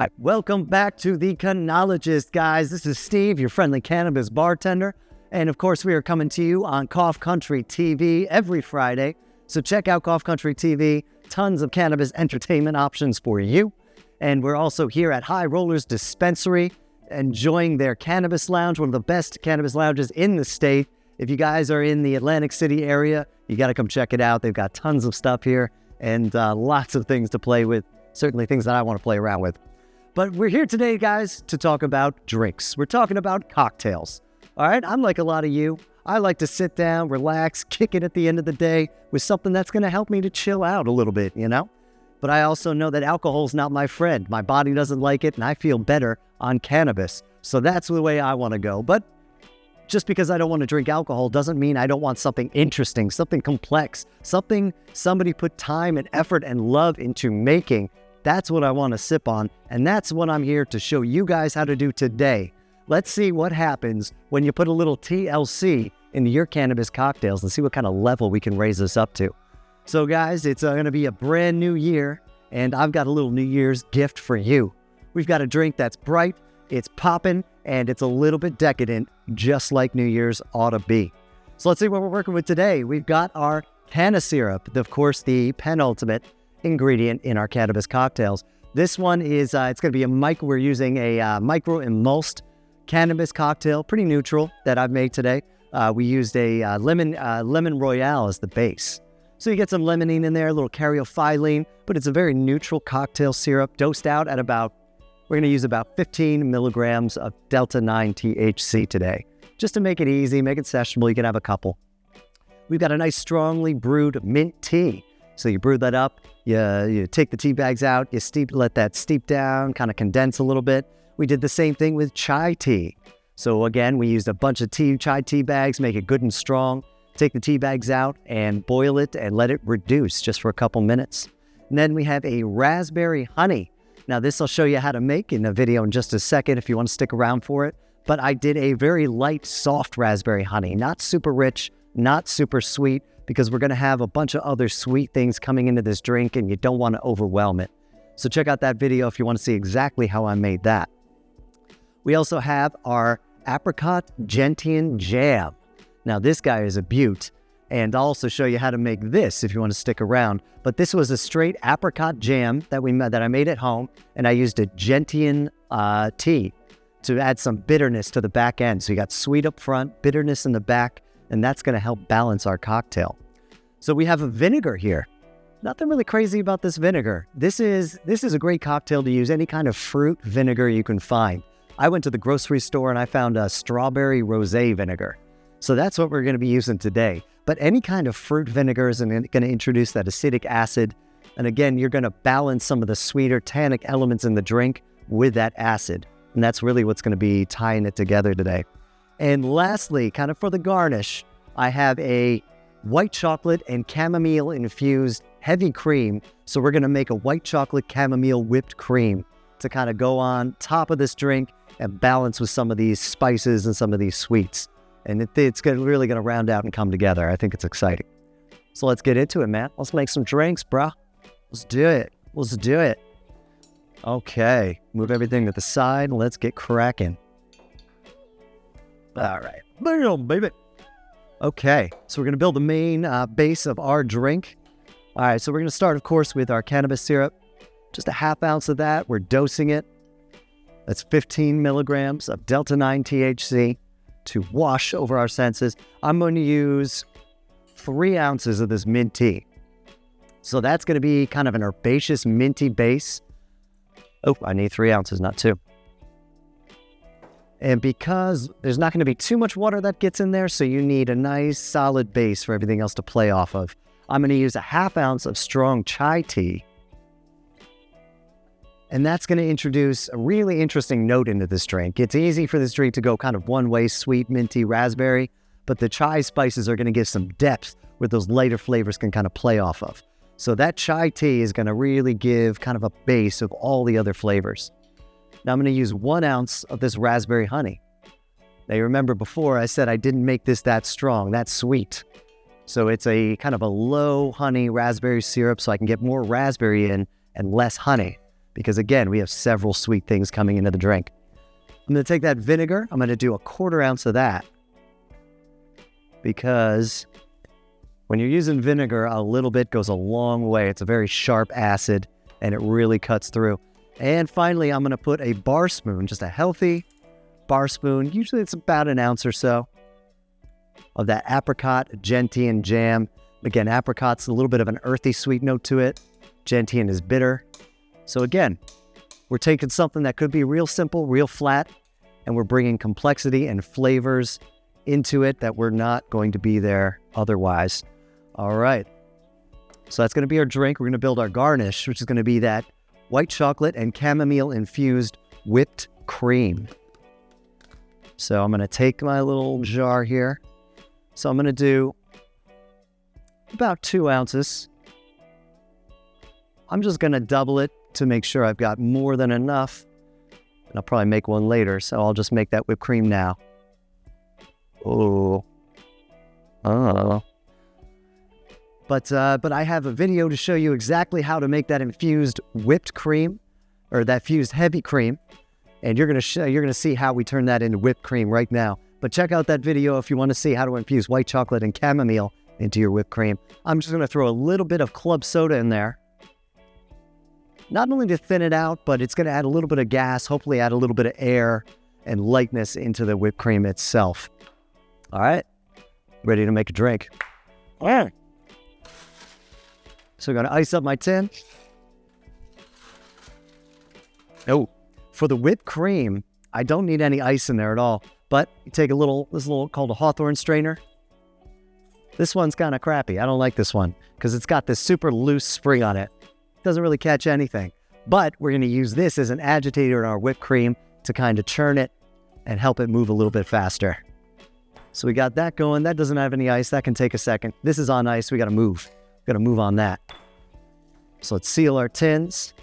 All right, welcome back to the Cannologist, guys. This is Steve, your friendly cannabis bartender. And of course, we are coming to you on Cough Country TV every Friday. So check out Cough Country TV. Tons of cannabis entertainment options for you. And we're also here at High Rollers Dispensary, enjoying their cannabis lounge, one of the best cannabis lounges in the state. If you guys are in the Atlantic City area, you got to come check it out. They've got tons of stuff here and lots of things to play with. Certainly things that I want to play around with. But we're here today, guys, to talk about drinks. We're talking about cocktails. All right, I'm like a lot of you. I like to sit down, relax, kick it at the end of the day with something that's going to help me to chill out a little bit, you know? But I also know that alcohol's not my friend. My body doesn't like it, and I feel better on cannabis. So that's the way I want to go. But just because I don't want to drink alcohol doesn't mean I don't want something interesting, something complex, something somebody put time and effort and love into making. That's what I want to sip on, and that's what I'm here to show you guys how to do today. Let's see what happens when you put a little TLC into your cannabis cocktails and see what kind of level we can raise this up to. So guys, it's going to be a brand new year, and I've got a little New Year's gift for you. We've got a drink that's bright, it's popping, and it's a little bit decadent, just like New Year's ought to be. So let's see what we're working with today. We've got our canna syrup, of course, the penultimate ingredient in our cannabis cocktails. This one is, it's going to be we're using a micro-emulsed cannabis cocktail, pretty neutral, that I've made today. We used a lemon royale as the base. So you get some limonene in there, a little caryophyllene, but it's a very neutral cocktail syrup, dosed out at we're going to use about 15 milligrams of delta-9 THC today. Just to make it easy, make it sessionable, you can have a couple. We've got a nice strongly brewed mint tea. So you brew that up, you take the tea bags out, you let that steep down, kind of condense a little bit. We did the same thing with chai tea. So again, we used a bunch of chai tea bags, make it good and strong, take the tea bags out and boil it and let it reduce just for a couple minutes. And then we have a raspberry honey. Now this I'll show you how to make in a video in just a second if you want to stick around for it. But I did a very light, soft raspberry honey, not super rich, not super sweet, because we're going to have a bunch of other sweet things coming into this drink and you don't want to overwhelm it. So check out that video if you want to see exactly how I made that. We also have our apricot gentian jam. Now this guy is a beaut, and I'll also show you how to make this if you want to stick around. But this was a straight apricot jam that I made at home, and I used a gentian tea to add some bitterness to the back end. So you got sweet up front, bitterness in the back, and that's going to help balance our cocktail. So we have a vinegar here. Nothing really crazy about this vinegar. This is a great cocktail to use any kind of fruit vinegar you can find. I went to the grocery store and I found a strawberry rosé vinegar. So that's what we're going to be using today. But any kind of fruit vinegar is going to introduce that acidic acid. And again, you're going to balance some of the sweeter tannic elements in the drink with that acid. And that's really what's going to be tying it together today. And lastly, kind of for the garnish, I have a white chocolate and chamomile infused heavy cream. So we're going to make a white chocolate chamomile whipped cream to kind of go on top of this drink and balance with some of these spices and some of these sweets. And it's really going to round out and come together. I think it's exciting. So let's get into it, man. Let's make some drinks, bro. Let's do it. Let's do it. Okay. Move everything to the side and let's get cracking. All right. Boom, baby. Okay. So we're going to build the main base of our drink. All right. So we're going to start, of course, with our cannabis syrup. Just a half ounce of that. We're dosing it. That's 15 milligrams of delta-9 THC to wash over our senses. I'm going to use 3 ounces of this mint tea. So that's going to be kind of an herbaceous minty base. Oh, I need 3 ounces, not 2. And because there's not going to be too much water that gets in there, so you need a nice solid base for everything else to play off of, I'm going to use a half ounce of strong chai tea. And that's going to introduce a really interesting note into this drink. It's easy for this drink to go kind of one way, sweet, minty, raspberry, but the chai spices are going to give some depth where those lighter flavors can kind of play off of. So that chai tea is going to really give kind of a base of all the other flavors. Now I'm going to use 1 ounce of this raspberry honey. Now you remember before I said I didn't make this that strong, that sweet. So it's a kind of a low honey raspberry syrup so I can get more raspberry in and less honey. because again, we have several sweet things coming into the drink. I'm going to take that vinegar. I'm going to do a 1/4 ounce of that, because when you're using vinegar, a little bit goes a long way. It's a very sharp acid, and it really cuts through. And finally, I'm going to put a bar spoon, just a healthy bar spoon. Usually it's about 1 ounce or so of that apricot gentian jam. Again, apricot's a little bit of an earthy sweet note to it. Gentian is bitter. So again, we're taking something that could be real simple, real flat, and we're bringing complexity and flavors into it that were not going to be there otherwise. All right. So that's going to be our drink. We're going to build our garnish, which is going to be that white chocolate and chamomile infused whipped cream. So I'm going to take my little jar here. So I'm going to do about 2 ounces. I'm just going to double it to make sure I've got more than enough. And I'll probably make one later, so I'll just make that whipped cream now. Oh. But I have a video to show you exactly how to make that infused whipped cream, or that fused heavy cream. And you're gonna see how we turn that into whipped cream right now. But check out that video if you want to see how to infuse white chocolate and chamomile into your whipped cream. I'm just gonna throw a little bit of club soda in there. Not only to thin it out, but it's gonna add a little bit of gas, hopefully add a little bit of air and lightness into the whipped cream itself. All right, ready to make a drink. All right. So I'm gonna ice up my tin. Oh, for the whipped cream, I don't need any ice in there at all, but you take this little called a Hawthorne strainer. This one's kind of crappy. I don't like this one because it's got this super loose spring on it. It doesn't really catch anything, but we're gonna use this as an agitator in our whipped cream to kind of churn it and help it move a little bit faster. So we got that going. That doesn't have any ice. That can take a second. This is on ice. We got to move. Got to move on that. So let's seal our tins.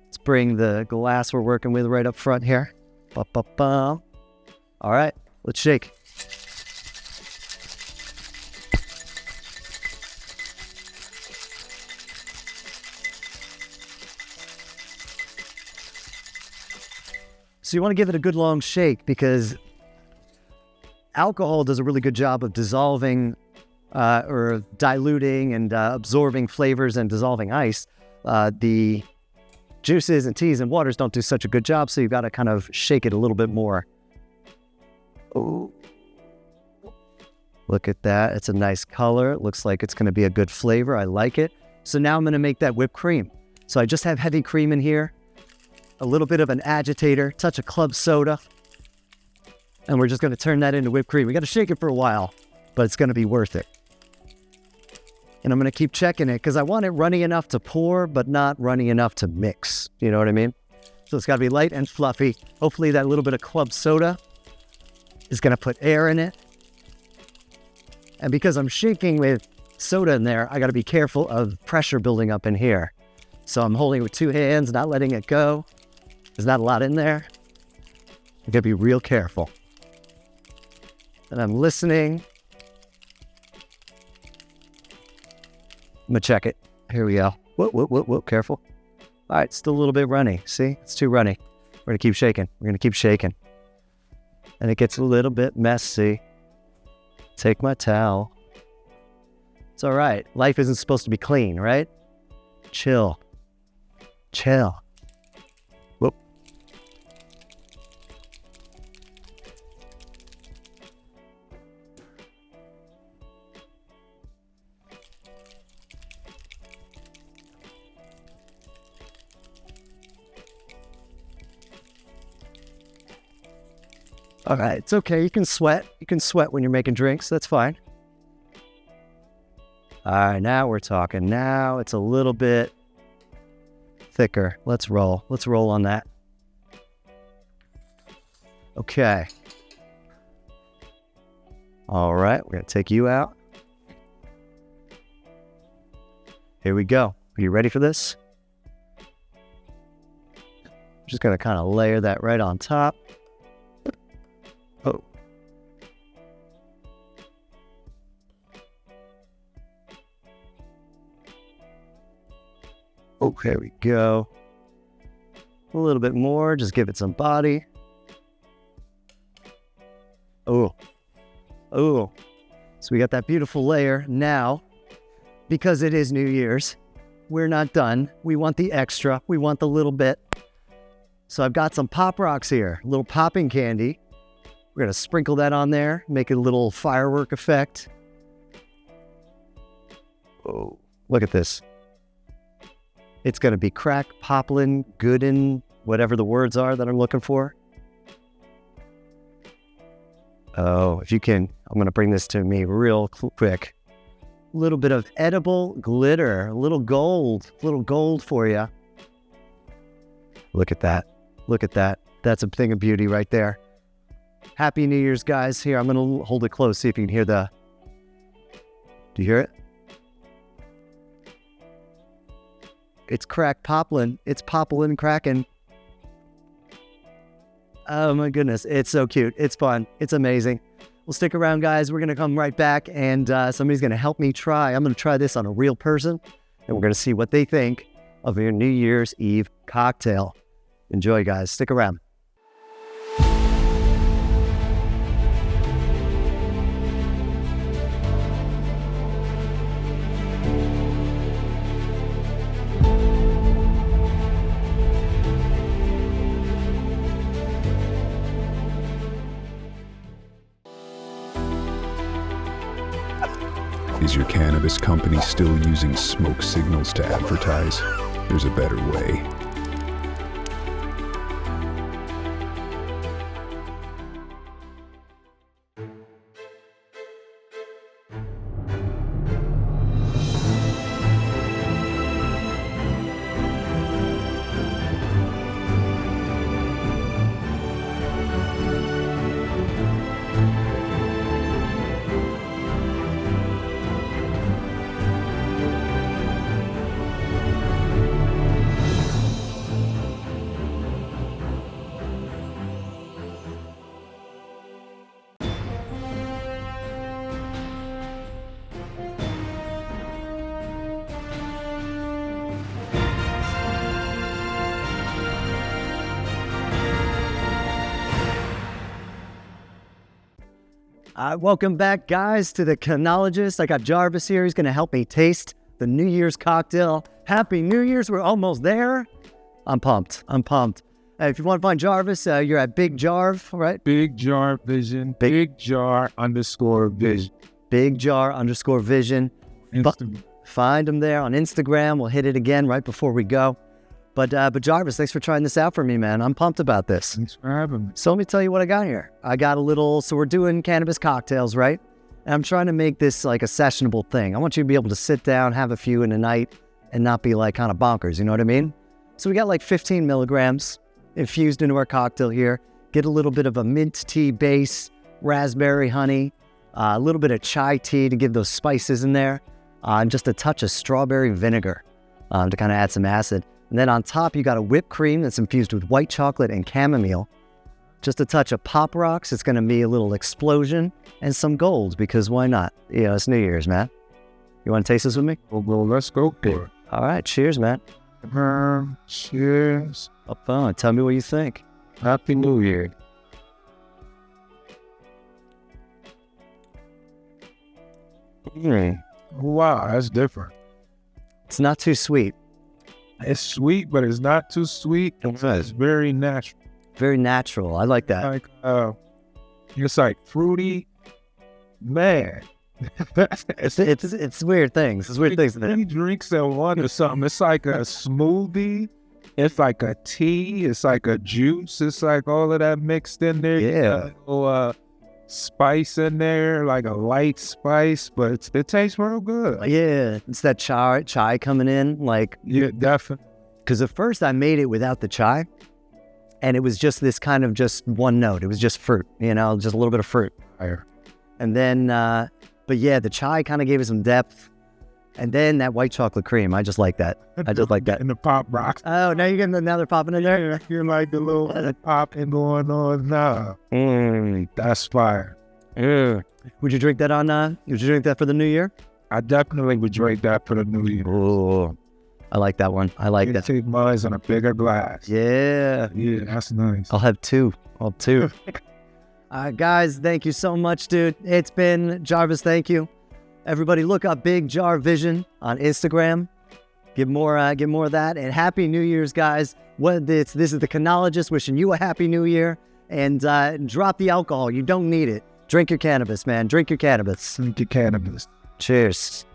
Let's bring the glass we're working with right up front here. Ba-ba-ba. All right, let's shake. So you want to give it a good long shake because alcohol does a really good job of dissolving or diluting and absorbing flavors and dissolving ice. The juices and teas and waters don't do such a good job, so you've got to kind of shake it a little bit more. Oh, look at that. It's a nice color. It looks like it's going to be a good flavor. I like it. So now I'm going to make that whipped cream. So I just have heavy cream in here, a little bit of an agitator, touch of club soda, and we're just going to turn that into whipped cream. We got to shake it for a while, but it's going to be worth it. And I'm going to keep checking it because I want it runny enough to pour, but not runny enough to mix. You know what I mean? So it's got to be light and fluffy. Hopefully that little bit of club soda is going to put air in it. And because I'm shaking with soda in there, I got to be careful of pressure building up in here. So I'm holding it with 2 hands, not letting it go. There's not a lot in there. I'm going to be real careful. And I'm listening. I'm going to check it. Here we go. Whoa, careful. All right, still a little bit runny. See, it's too runny. We're going to keep shaking. We're going to keep shaking. And it gets a little bit messy. Take my towel. It's all right. Life isn't supposed to be clean, right? Chill. Chill. Whoop. All right, it's okay. You can sweat. You can sweat when you're making drinks. That's fine. All right, now we're talking. Now it's a little bit thicker. Let's roll. Let's roll on that. Okay. All right, we're going to take you out. Here we go. Are you ready for this? I'm just going to kind of layer that right on top. Oh. Oh, there we go. A little bit more, just give it some body. Oh. So we got that beautiful layer. Now, because it is New Year's, we're not done. We want the extra. We want the little bit. So I've got some Pop Rocks here, a little popping candy. We're going to sprinkle that on there, make it a little firework effect. Oh, look at this. It's going to be crack, poplin, goodin, whatever the words are that I'm looking for. Oh, if you can, I'm going to bring this to me real quick. A little bit of edible glitter, a little gold for you. Look at that. Look at that. That's a thing of beauty right there. Happy New Year's, guys. Here, I'm going to hold it close, see if you can hear the... Do you hear it? It's crack poplin. It's poplin cracking. Oh my goodness. It's so cute. It's fun. It's amazing. Well, stick around, guys. We're going to come right back, and somebody's going to help me try. I'm going to try this on a real person, and we're going to see what they think of your New Year's Eve cocktail. Enjoy, guys. Stick around. Is your cannabis company still using smoke signals to advertise? There's a better way. Welcome back, guys, to the Cannologist. I got Jarvis here. He's going to help me taste the New Year's cocktail. Happy New Year's. We're almost there. I'm pumped. If you want to find Jarvis, you're at Big Jarv, right? Big Jar Vision. Big Jar _ Vision. Big Jar _ Vision. Find him there on Instagram. We'll hit it again right before we go. But Jarvis, thanks for trying this out for me, man. I'm pumped about this. Thanks for having me. So let me tell you what I got here. I got a little, so we're doing cannabis cocktails, right? And I'm trying to make this like a sessionable thing. I want you to be able to sit down, have a few in a night, and not be like kind of bonkers, you know what I mean? So we got like 15 milligrams infused into our cocktail here. Get a little bit of a mint tea base, raspberry honey, a little bit of chai tea to give those spices in there, and just a touch of strawberry vinegar to kind of add some acid. And then on top, you got a whipped cream that's infused with white chocolate and chamomile. Just a touch of Pop Rocks. It's going to be a little explosion and some gold, because why not? You know, it's New Year's, man. You want to taste this with me? Well, let's go for it. All right. Cheers, man. Cheers. Up on. Tell me what you think. Happy New Year. Wow, that's different. It's not too sweet. It's sweet, but it's not too sweet. It's very natural. Very natural. I like that. Like, it's like fruity. Man. It's weird things. It's weird things. Three drinks at one or something. It's like a smoothie. It's like a tea. It's like a juice. It's like all of that mixed in there. Yeah. A little, spice in there, like a light spice, but it tastes real good. Yeah, it's that chai coming in, like. Yeah, definitely. Because at first I made it without the chai, and it was just this kind of just one note. It was just fruit, you know, just a little bit of fruit. And then, but yeah, the chai kind of gave it some depth. And then that white chocolate cream, I just like that. And the Pop Rocks. Oh, now you're getting another popping in there? Yeah, you're like the little popping going on now. That's fire. Would you drink that would you drink that for the New Year? I definitely would drink that for the New Year. Oh, I like that one. I like that. Take mine in a bigger glass. Yeah. Yeah, that's nice. I'll have two. All two. All right, guys, thank you so much, dude. It's been Jarvis. Thank you. Everybody, look up Big Jar Vision on Instagram. Get more of that. And Happy New Year's, guys. This is the Cannologist wishing you a Happy New Year. And drop the alcohol. You don't need it. Drink your cannabis, man. Drink your cannabis. Drink your cannabis. Cheers.